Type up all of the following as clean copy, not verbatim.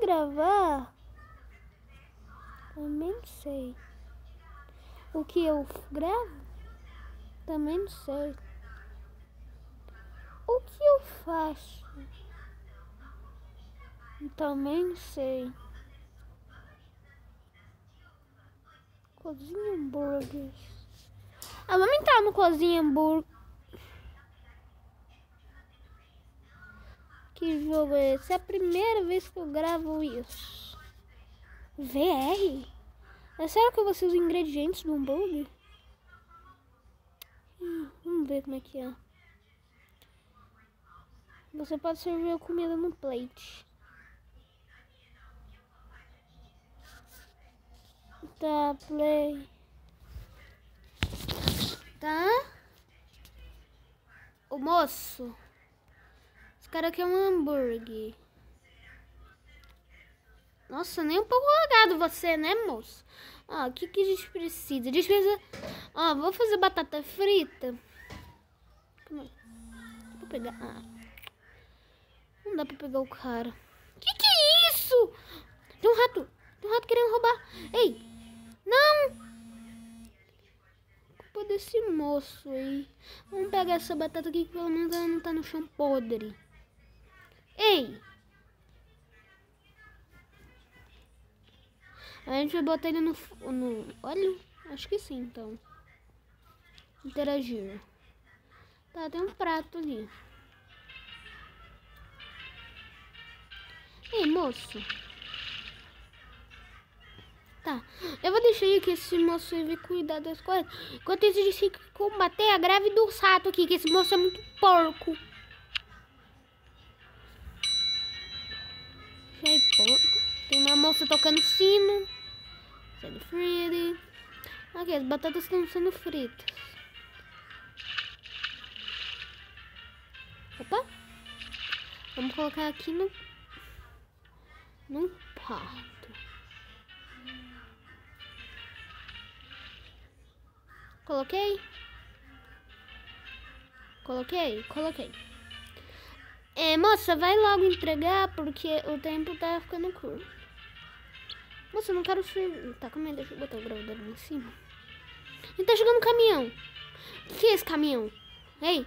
gravar? Também não sei. O que eu gravo? Também não sei. O que eu faço? Também não sei. Cozinha hambúrgueres. Vamos entrar no Cozinha Hambúrguer. Que jogo é esse? É a primeira vez que eu gravo isso. VR? É sério que eu vou ser os ingredientes do hambúrguer? Vamos ver como é que é. Você pode servir a comida no plate. Tá, play. Tá? O moço. Esse cara quer um hambúrguer. Nossa, nem um pouco lagado você, né, moço? O que a gente precisa? A gente precisa... vou fazer batata frita. Vou pegar... não dá pra pegar o cara. Que é isso? Tem um rato. Tem um rato querendo roubar. Ei! Não! Culpa desse moço aí. Vamos pegar essa batata aqui que pelo menos ela não tá no chão podre. Ei! A gente vai botar ele no... Olha, acho que sim, então. Interagir. Tá, tem um prato ali. Ei, moço. Tá, eu vou deixar aí que esse moço vai cuidar das coisas. Enquanto isso, a gente tem que combater a greve do rato aqui, que esse moço é muito porco. Cheio porco. Tem uma moça tocando sino. Sendo frita. Ok, as batatas estão sendo fritas. Opa. Vamos colocar aqui no prato. Coloquei. Moça, vai logo entregar, porque o tempo tá ficando curto. Moça, eu não quero servir. Tá, calma aí, deixa eu botar o gravador ali em cima. E tá chegando um caminhão. O que é esse caminhão? Ei!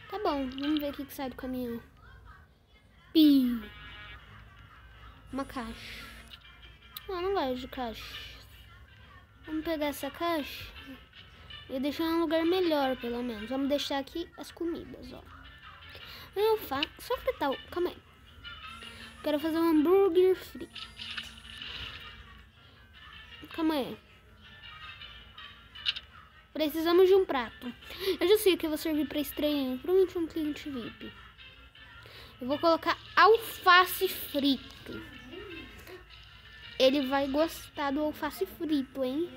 Tá bom, vamos ver o que sai do caminhão. Uma caixa. Não gosto de caixa. Vamos pegar essa caixa e deixar em um lugar melhor, pelo menos. Vamos deixar aqui as comidas, ó. Eu faço... Só fritar o... Calma aí. Quero fazer um hambúrguer frito. Calma aí. Precisamos de um prato. Eu já sei o que eu vou servir pra estranho. Provavelmente um cliente VIP. Eu vou colocar alface frito. Ele vai gostar do alface frito, hein?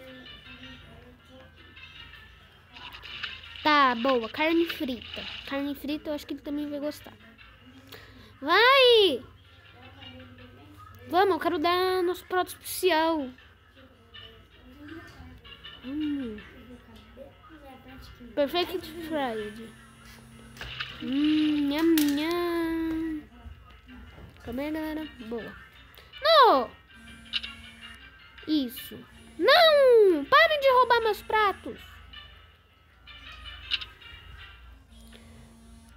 Tá, boa. Carne frita. Carne frita eu acho que ele também vai gostar. Vai! Vamos, eu quero dar nosso prato especial. Perfect fried. Nham, nham. Calma aí, galera. Boa. Não! Isso. Não! Parem de roubar meus pratos.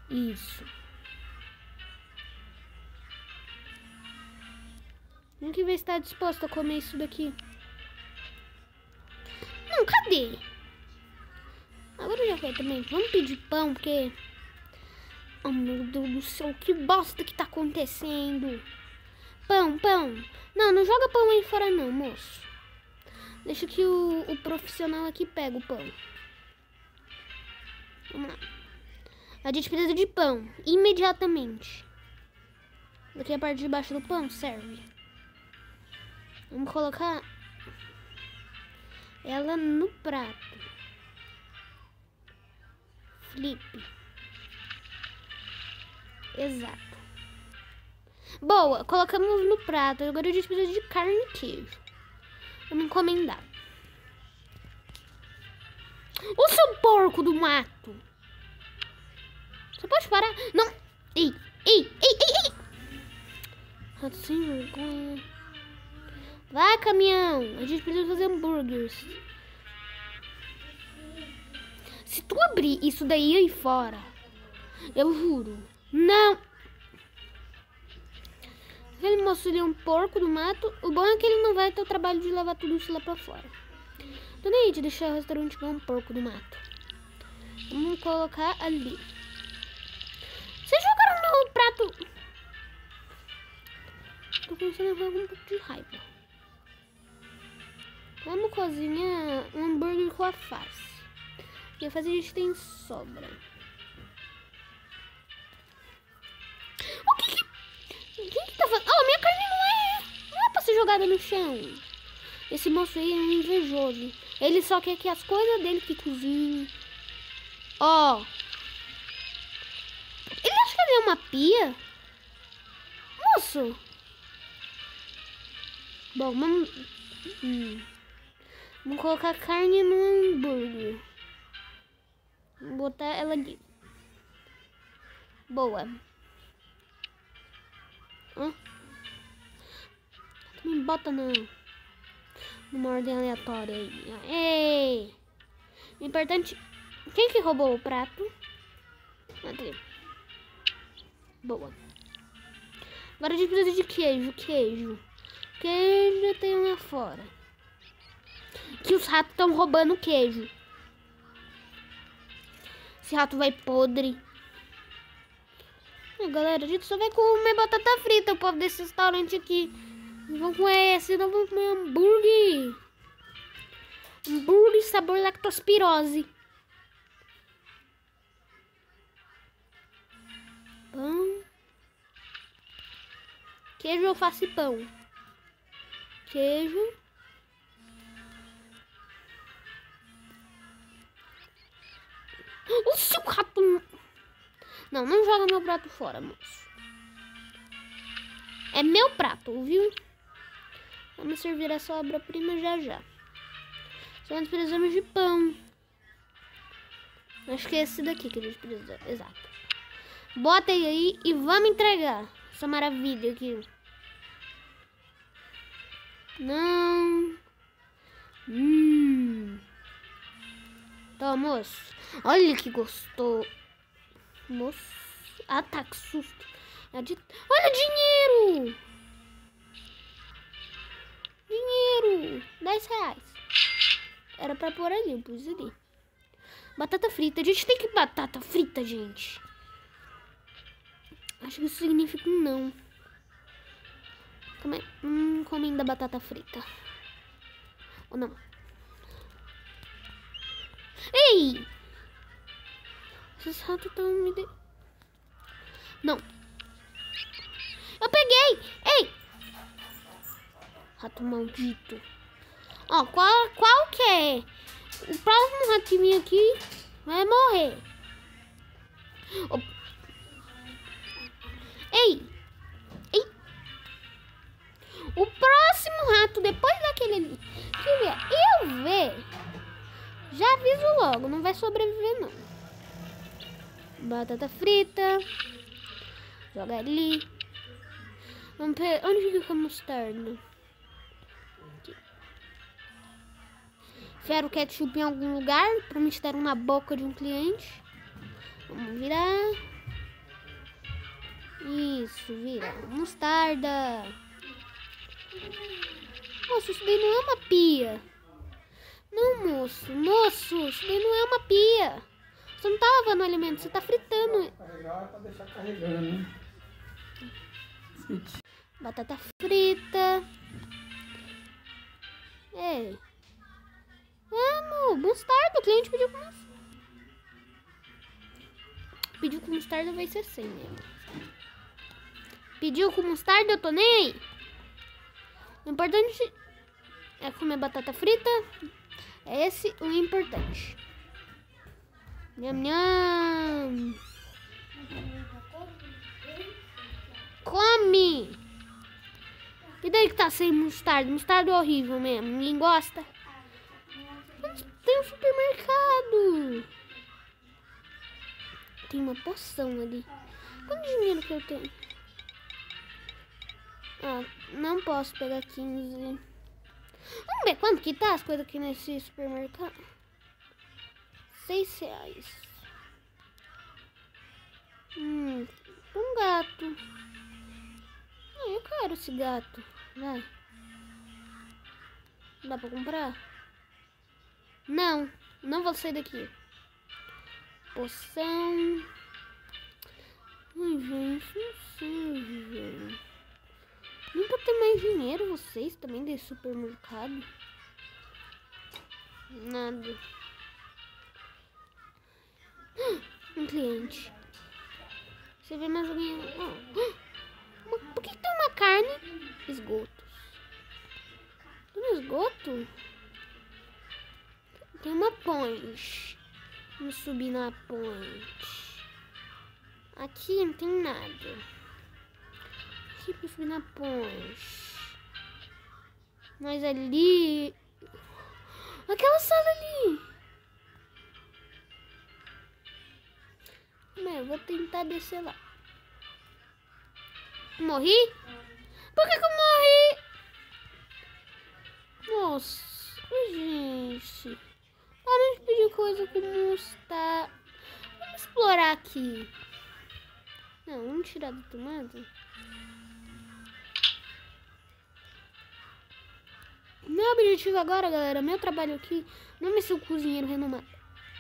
Isso. Quem que vai estar disposto a comer isso daqui? Não, cadê? Agora já foi também. Vamos pedir pão, porque... Oh, meu Deus do céu, que bosta que tá acontecendo. Pão. Não joga pão aí fora não, moço. Deixa que o profissional aqui pega o pão. Vamos lá. A gente precisa de pão, imediatamente. Daqui a parte de baixo do pão serve. Vamos colocar ela no prato. Flip. Exato. Boa, colocamos no prato. Agora a gente precisa de carne e queijo. Vamos encomendar. O seu porco do mato. Você pode parar? Não. Ei, Ei! Rato sem vergonha. Vai, caminhão. A gente precisa fazer hambúrgueres. Se tu abrir isso daí aí fora, eu juro. Não. Ele mostrou ali um porco do mato. O bom é que ele não vai ter o trabalho de levar tudo isso lá pra fora. Tô nem aí de deixar o restaurante igual um porco do mato. Vamos colocar ali. Vocês jogaram no prato? Tô começando a ficar com um pouco de raiva. Vamos cozinhar um hambúrguer com alface. E a alface a gente tem sobra. Quem que tá fazendo? Oh, minha carne não é pra ser jogada no chão. Esse moço aí é um invejoso. Ele só quer que as coisas dele que cozinhem. Ó. Ele acha que ele é uma pia? Moço. Bom, vamos... Vamos colocar carne no hambúrguer. Vou botar ela ali. Boa. Me bota numa ordem aleatória aí. Ei! O importante... Quem que roubou o prato? Aqui. Boa. Agora a gente precisa de queijo. Queijo tem lá fora. Que os ratos estão roubando queijo. Esse rato vai podre. Galera, a gente só vai comer batata frita, o povo desse restaurante aqui. Não vão comer esse, não vão comer hambúrguer. Hambúrguer sabor lactospirose. Pão. Queijo eu faço pão. Queijo. O seu rato... Não joga meu prato fora, moço. É meu prato, viu? Vamos servir a sobra-prima já. Só nós precisamos de pão. Acho que é esse daqui que a gente precisa. Exato. Bota aí e vamos entregar essa maravilha aqui. Não. Tá, moço. Olha que gostoso. Moço. Ah, tá, que susto. Olha, dinheiro! Dinheiro! 10 reais. Era pra pôr ali, eu pus ali. Batata frita. A gente tem que batata frita, gente. Acho que isso significa um não. Encomenda batata frita. Ou não? Ei! Esses ratos estão me... Não. Eu peguei! Ei! Rato maldito. Ó, qual que é? O próximo rato que vir aqui vai morrer. Oh. Ei! O próximo rato, depois daquele ali, que eu ver, já aviso logo, não vai sobreviver não. Batata frita. Joga ali. Vamos ver, onde fica a mostarda? Aqui. Enfiar o ketchup em algum lugar, pra me estar na boca de um cliente. Vamos virar. Isso, vira. Mostarda. Moço, isso daí não é uma pia. Não, moço. Moço, isso daí não é uma pia. Você não tá lavando o alimento, você tá fritando. Carregar pra deixar carregando, hein? Batata frita. Ei. Vamos, mostarda. O cliente pediu com mostarda. Pediu com mostarda, vai ser 100 mesmo. Pediu com mostarda, eu tô nem aí. O importante é comer batata frita. É esse o importante. Nham, nham. Come! E daí que tá sem mostarda? Mostarda é horrível mesmo. Ninguém gosta. Tem um supermercado. Tem uma poção ali. Quanto dinheiro que eu tenho? Ah, não posso pegar 15. Vamos ver quanto que tá as coisas aqui nesse supermercado. R$6. Um gato. Ah, eu quero esse gato. Vai. Dá pra comprar? Não. Não vou sair daqui. Poção. Ai, gente, não sei, velho. Nem pra ter mais dinheiro, vocês também desse supermercado. Nada. Um cliente. Você vê mais alguém? Por que tem uma carne? Esgotos. Tem um esgoto? Tem uma ponte. Vamos subir na ponte. Aqui não tem nada. Aqui pra subir na ponte. Mas ali... Aquela sala ali. Eu vou tentar descer lá. Morri? Por que eu morri? Nossa, gente. Para de pedir coisa como está. Vamos explorar aqui. Não, vamos tirar da tomada. Meu objetivo agora, galera, meu trabalho aqui, não é ser um cozinheiro renomado.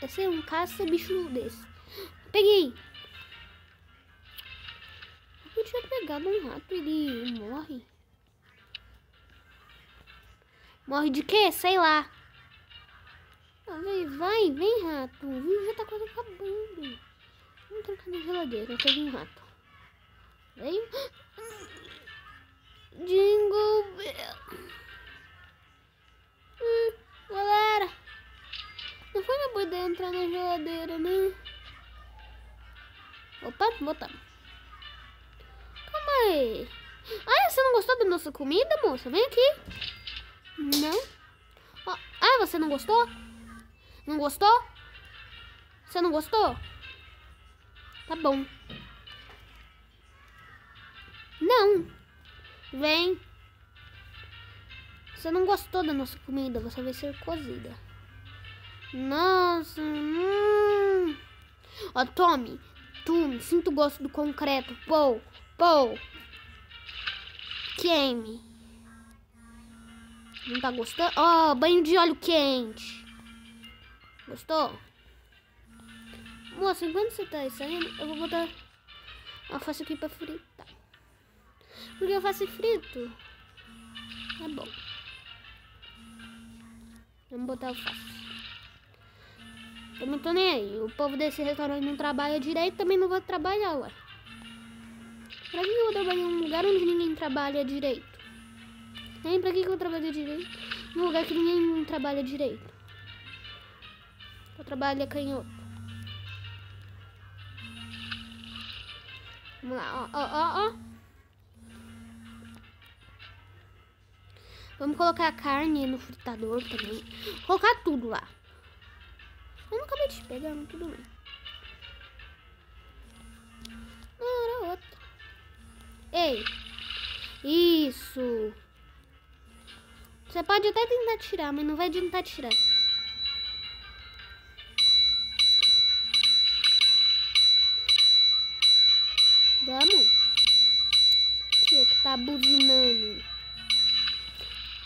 É ser um caça-bicho desse. Peguei. Eu tinha pegado um rato, ele morre. Morre de quê? Sei lá. Ah, vem, rato. Já tá quase acabando. Vamos trocar na geladeira, peguei um rato. Veio. Jingle Bell. Galera, não foi uma boa ideia entrar na geladeira, né? Opa, botamos. Calma aí. Ah, você não gostou da nossa comida, moça? Vem aqui. Não. Ah, você não gostou? Não gostou? Você não gostou? Tá bom. Não. Vem. Você não gostou da nossa comida, você vai ser cozida. Nossa. Ó, tome. Sinto o gosto do concreto. Pou. Queime. Não tá gostando? Ó, banho de óleo quente. Gostou? Moça, enquanto você tá saindo, eu vou botar alface aqui pra fritar. Porque alface frito é bom. Vamos botar alface. Eu não tô nem aí. O povo desse restaurante não trabalha direito, também não vou trabalhar, ué. Pra que eu vou trabalhar em um lugar onde ninguém trabalha direito? Hein? Pra que eu trabalho direito? Num lugar que ninguém trabalha direito. Eu trabalho canhoto. Vamos lá, ó. Vamos colocar a carne no fritador também. Colocar tudo lá. Eu não acabei de pegar, mas tudo bem. Não, era outra. Ei. Isso. Você pode até tentar tirar, mas não vai adiantar tirar. Vamos. Que tá buzinando.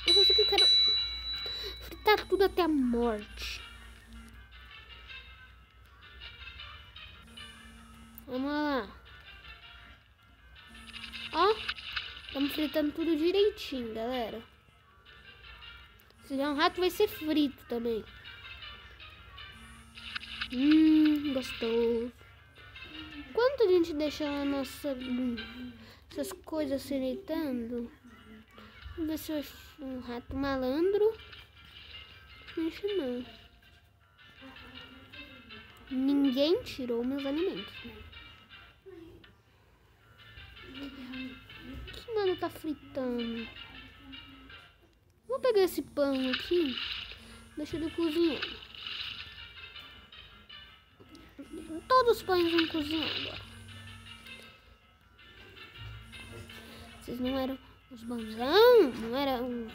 Eu só sei que eu quero fritar tudo até a morte. Vamos lá. Ó. Estamos fritando tudo direitinho, galera. Se tiver um rato, vai ser frito também. Gostoso. Quanto a gente deixa essas coisas se deitando? Vamos ver se eu acho um rato malandro. Não. Ninguém tirou meus alimentos. Que mano tá fritando? Vou pegar esse pão aqui. Deixa ele cozinhando. Todos os pães vão cozinhar agora. Vocês não eram os bonzão? Não eram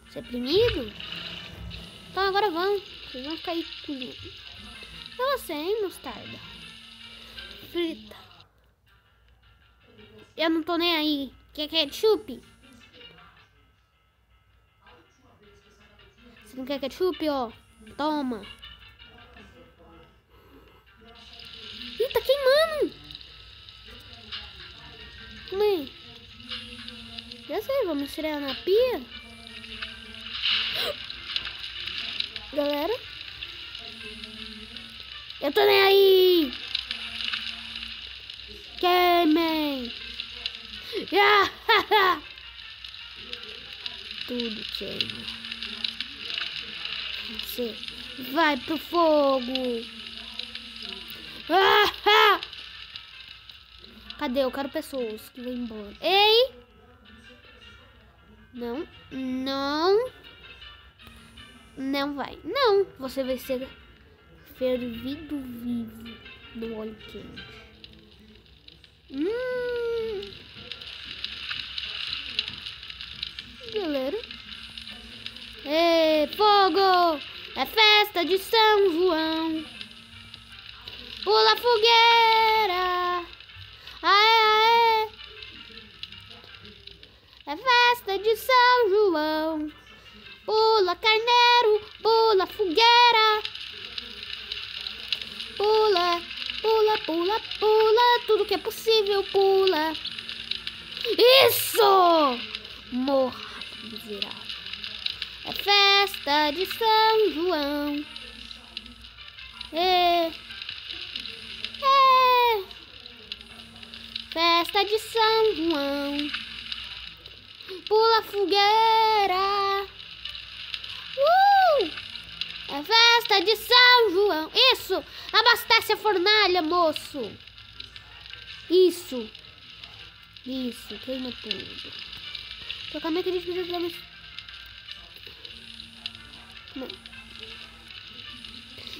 os reprimidos? Então agora vão. Vocês vão ficar aí cozinhando. É você, hein, mostarda? Frita. Eu não tô nem aí. Quer ketchup? Você não quer ketchup, ó? Toma. Ih, tá queimando. Como é? Já sei, vamos tirar na pia. Galera. Eu tô nem aí. Queimem. Tudo queima. Você vai pro fogo. Cadê? Eu quero pessoas que vão embora. Ei! Não, não. Não vai. Não, você vai ser fervido vivo no óleo quente. Galera. Ei, fogo! É festa de São João. Pula fogueira. Aê, aê. É festa de São João. Pula carneiro, pula fogueira. Pula, pula, pula, pula. Tudo que é possível, pula. Isso! Morra, miserável. É festa de São João. Festa de São João. Pula fogueira. É festa de São João. Isso! Abastece a fornalha, moço. Isso. Isso, queima tudo. Então, como é que a gente precisa fazer?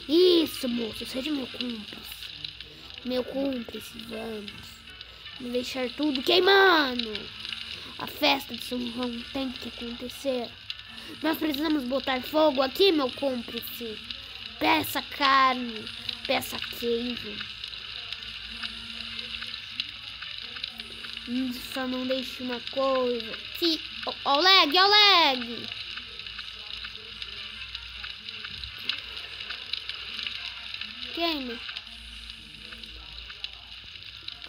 Isso, moço, seja meu cúmplice. Meu cúmplice, vamos. Vamos deixar tudo queimando. A festa de São João tem que acontecer. Nós precisamos botar fogo aqui, meu cúmplice. Peça carne, peça queijo. Só não deixe uma coisa. Sim, ó o lag, ó o lag. Queime.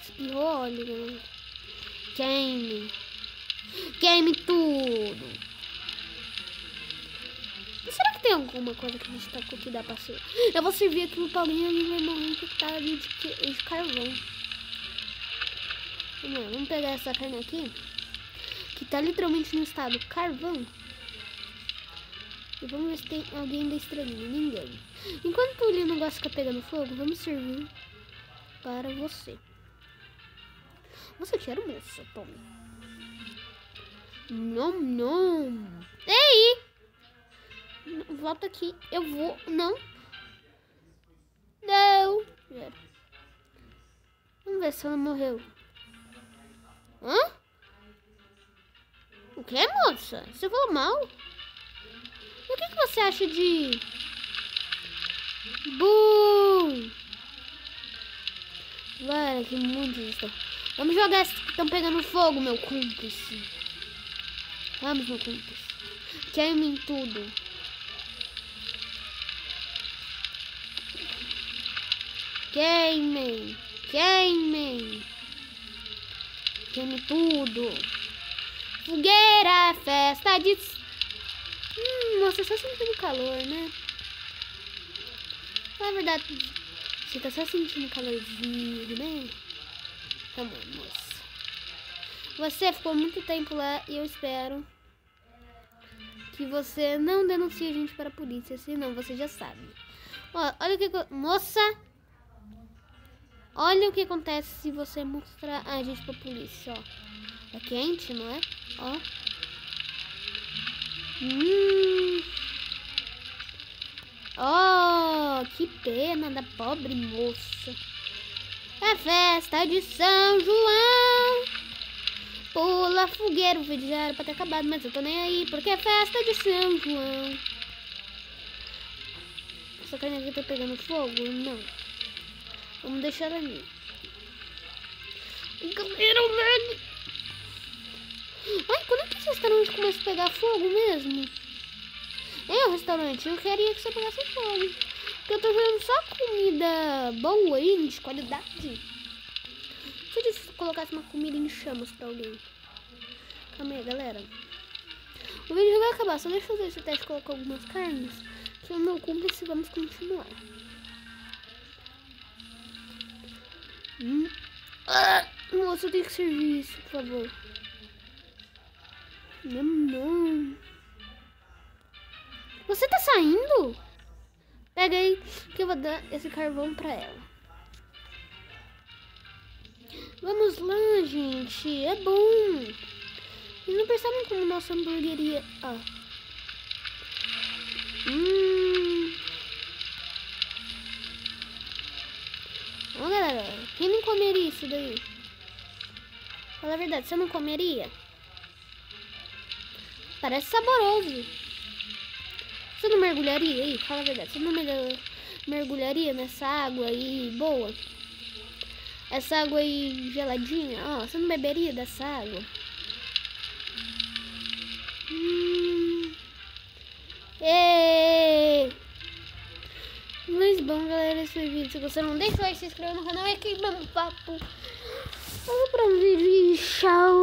Espirrou óleo, galera. Queime. Queime tudo. Será que tem alguma coisa que a gente tá com que dá pra ser? Eu vou servir aquilo pra alguém e alguém vai morrer infectado de carvão. Vamos pegar essa carne aqui, que tá literalmente no estado carvão. E vamos ver se tem alguém da estrelinha. Ninguém. Enquanto o negócio fica pegando fogo, vamos servir para você. Você quer, moça? Tome. Não, não. Ei! Volta aqui. Eu vou. Não. Não. Vamos ver se ela morreu. Hã? O que, moça? Você falou mal? O que você acha de... Bum! Vai, que muitos estão... Vamos jogar esses que estão pegando fogo, meu cúmplice. Vamos, meu cúmplice. Queimem tudo. Queimem. Queimem. Queime tudo. Fogueira, festa de... Nossa, só sentindo calor, né? Na verdade, você tá só sentindo calorzinho, né? Tá bom, moça. Você ficou muito tempo lá e eu espero que você não denuncie a gente para a polícia, senão você já sabe. Ó, olha o que... Moça! Olha o que acontece se você mostrar a gente pra polícia, ó. É quente, não é? Ó. Oh, que pena da pobre moça. É festa de São João. a fogueira, o vídeo já era pra ter acabado, mas eu tô nem aí, porque é festa de São João. Essa carne aqui tá pegando fogo? Não. Vamos deixar ela ali. Galera, o lag. Ai, quando é que esse restaurante começa a pegar fogo mesmo? É, o restaurante, eu queria que você pegasse fogo. Porque eu tô jogando só comida boa aí, de qualidade. Se eu colocasse uma comida em chamas pra alguém. Calma aí, galera. O vídeo já vai acabar, só deixa eu fazer esse teste e colocar algumas carnes. Se eu não cúmplice, vamos continuar. Moça, eu tenho que servir isso, por favor. Não. Você tá saindo? Pega aí que eu vou dar esse carvão pra ela. Vamos lá, gente. É bom. Vocês não percebem como nossa hamburgueria... Ó, galera. Quem não comeria isso daí? Fala a verdade, você não comeria? Parece saboroso. Você não mergulharia aí? Fala a verdade, você não mergulharia nessa água aí boa? Essa água aí geladinha, ó, você não beberia dessa água? Mas bom, galera, esse foi o vídeo. Se você não deixa o like, se inscreva no canal e aqui vamos papo. Vamos para um vídeo e tchau.